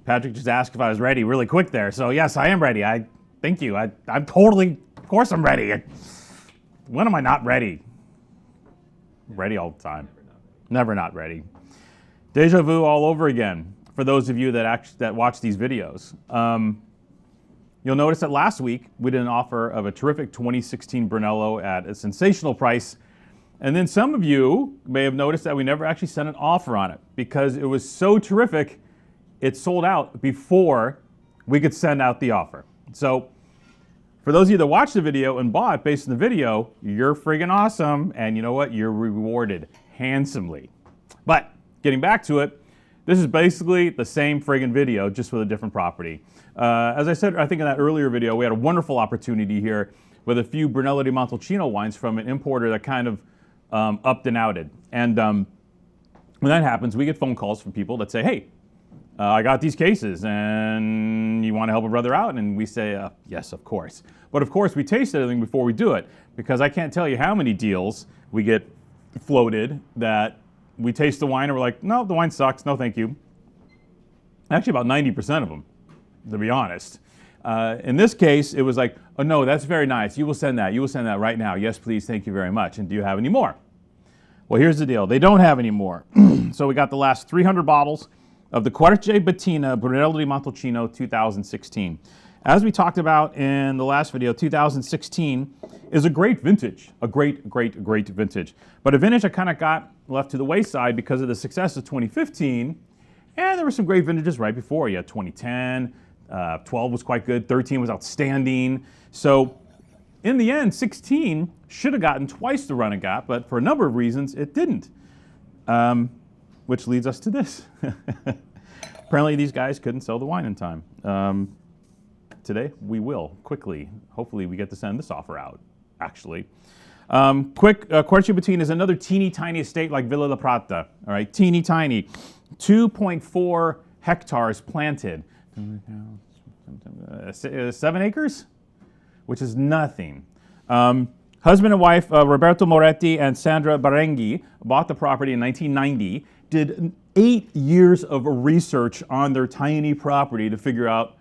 Patrick just asked if I was ready really quick there. So yes, I am ready. Thank you. I'm totally, of course I'm ready. When am I not ready? Ready all the time. Never not ready. Deja vu all over again for those of you that watch these videos. You'll notice that last week we did an offer of a terrific 2016 Brunello at a sensational price. And then some of you may have noticed that we never actually sent an offer on it because it was so terrific, it sold out before we could send out the offer. So for those of you that watched the video and bought based on the video, you're friggin' awesome. And you know what? You're rewarded handsomely. But getting back to it, this is basically the same friggin' video, just with a different property. As I said, I think in that earlier video, we had a wonderful opportunity here with a few Brunello di Montalcino wines from an importer that kind of upped and outed. And when that happens, we get phone calls from people that say, hey, I got these cases and you want to help a brother out? And we say, yes, of course. But of course, we taste everything before we do it because I can't tell you how many deals we get floated that we taste the wine and we're like, no, the wine sucks, no thank you. Actually, about 90% of them, to be honest. In this case, it was like, oh no, that's very nice. You will send that right now. Yes, please, thank you very much. And do you have any more? Well, here's the deal. They don't have any more. So we got the last 300 bottles of the Querce Bettina Brunello di Montalcino 2016. As we talked about in the last video, 2016 is a great vintage, a great vintage. But a vintage that kind of got left to the wayside because of the success of 2015. And there were some great vintages right before. You had 2010, 12 was quite good, 13 was outstanding. So in the end, 16 should have gotten twice the run it got, but for a number of reasons, it didn't. Which leads us to this. Apparently these guys couldn't sell the wine in time. Today, we will, quickly. Hopefully we get to send this offer out, actually. Querce Bettina is another teeny tiny estate like Villa La Prata, all right? Teeny tiny. 2.4 hectares planted. 7 acres? Which is nothing. Husband and wife, Roberto Moretti and Sandra Barenghi, bought the property in 1990, did 8 years of research on their tiny property to figure out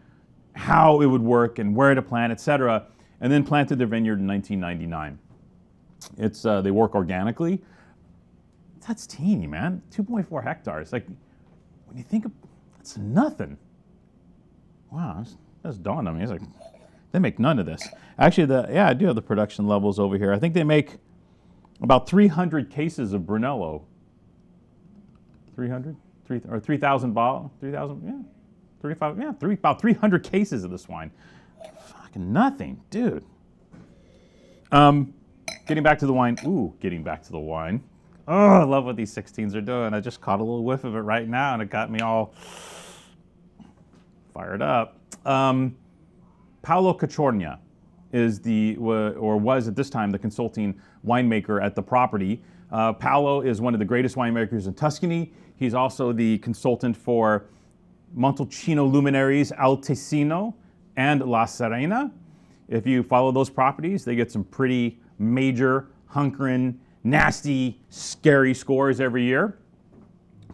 how it would work and where to plant, etc., and then planted their vineyard in 1999. They work organically. That's teeny, man. 2.4 hectares. Like, when you think of, that's nothing. Wow, that's dawned on me. It's like, they make none of this. Actually, I do have the production levels over here. I think they make about 300 cases of Brunello. 300? Or 3,000 bottles? 3,000? Yeah. 35? Yeah, about 300 cases of this wine. Fucking nothing, dude. Getting back to the wine. Ooh, getting back to the wine. Oh, I love what these 16s are doing. I just caught a little whiff of it right now, and it got me all fired up. Paolo Cacciorna is was at this time the consulting winemaker at the property. Paolo is one of the greatest winemakers in Tuscany. He's also the consultant for Montalcino luminaries Altesino and La Serena. If you follow those properties, they get some pretty major, hunkering, nasty, scary scores every year.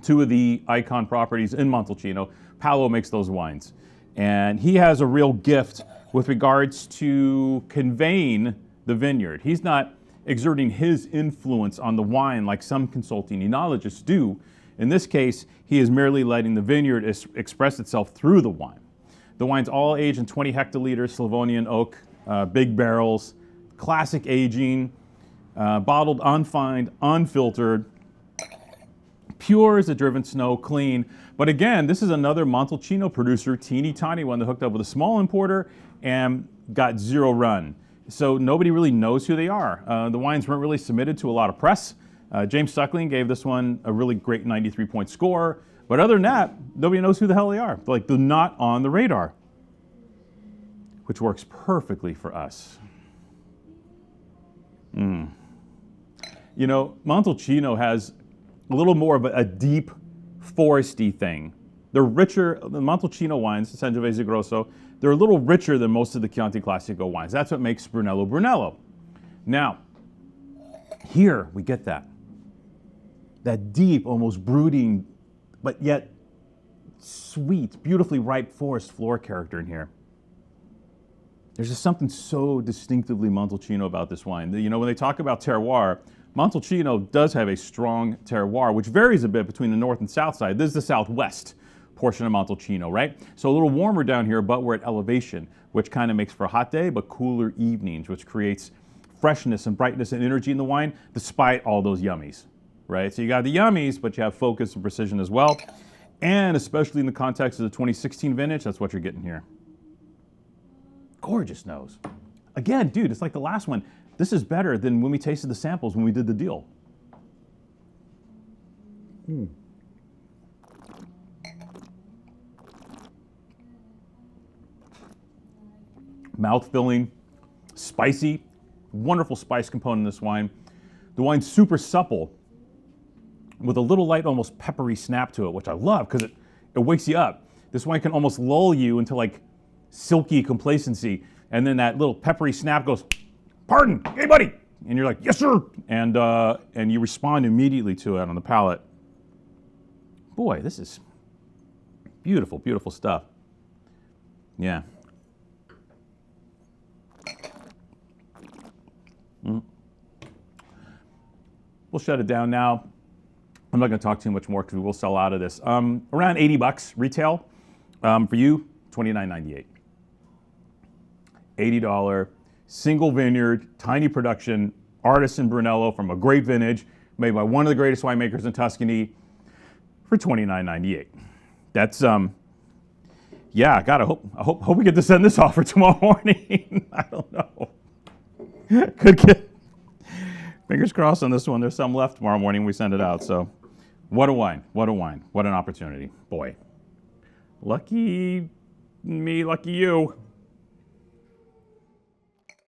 2 of the icon properties in Montalcino, Paolo makes those wines. And he has a real gift with regards to conveying the vineyard. He's not exerting his influence on the wine like some consulting enologists do. In this case, he is merely letting the vineyard express itself through the wine. The wine's all aged in 20 hectoliters Slavonian oak, big barrels, classic aging, bottled, unfined, unfiltered, pure as a driven snow, clean. But again, this is another Montalcino producer, teeny tiny one that hooked up with a small importer and got 0 run. So nobody really knows who they are. The wines weren't really submitted to a lot of press. James Suckling gave this one a really great 93-point score. But other than that, nobody knows who the hell they are. Like, they're not on the radar, which works perfectly for us. You know, Montalcino has a little more of a deep foresty thing. They're richer, the Montalcino wines, the Sangiovese Grosso, they're a little richer than most of the Chianti Classico wines. That's what makes Brunello Brunello. Now, here we get that deep, almost brooding, but yet sweet, beautifully ripe forest floor character in here. There's just something so distinctively Montalcino about this wine. You know, when they talk about terroir, Montalcino does have a strong terroir, which varies a bit between the north and south side. This is the southwest portion of Montalcino, right? So a little warmer down here, but we're at elevation, which kind of makes for a hot day, but cooler evenings, which creates freshness and brightness and energy in the wine, despite all those yummies, right? So you got the yummies, but you have focus and precision as well. And especially in the context of the 2016 vintage, that's what you're getting here. Gorgeous nose. Again, dude, it's like the last one. This is better than when we tasted the samples when we did the deal. Mouth-filling, spicy, wonderful spice component in this wine. The wine's super supple with a little light, almost peppery snap to it, which I love because it wakes you up. This wine can almost lull you into like silky complacency, and then that little peppery snap goes, "Pardon, hey buddy," and you're like, "Yes sir," and you respond immediately to it on the palate. Boy, this is beautiful, beautiful stuff. Yeah. We'll shut it down now. I'm not going to talk too much more because we will sell out of this. Around $80 retail. For you, $29.98. $80 single vineyard, tiny production, artisan Brunello from a great vintage, made by one of the greatest winemakers in Tuscany for $29.98. That's yeah. God, I hope we get to send this off for tomorrow morning. I don't know. Could get fingers crossed on this one. There's some left tomorrow morning. We send it out. So, what a wine! What a wine! What an opportunity! Boy, lucky me, lucky you.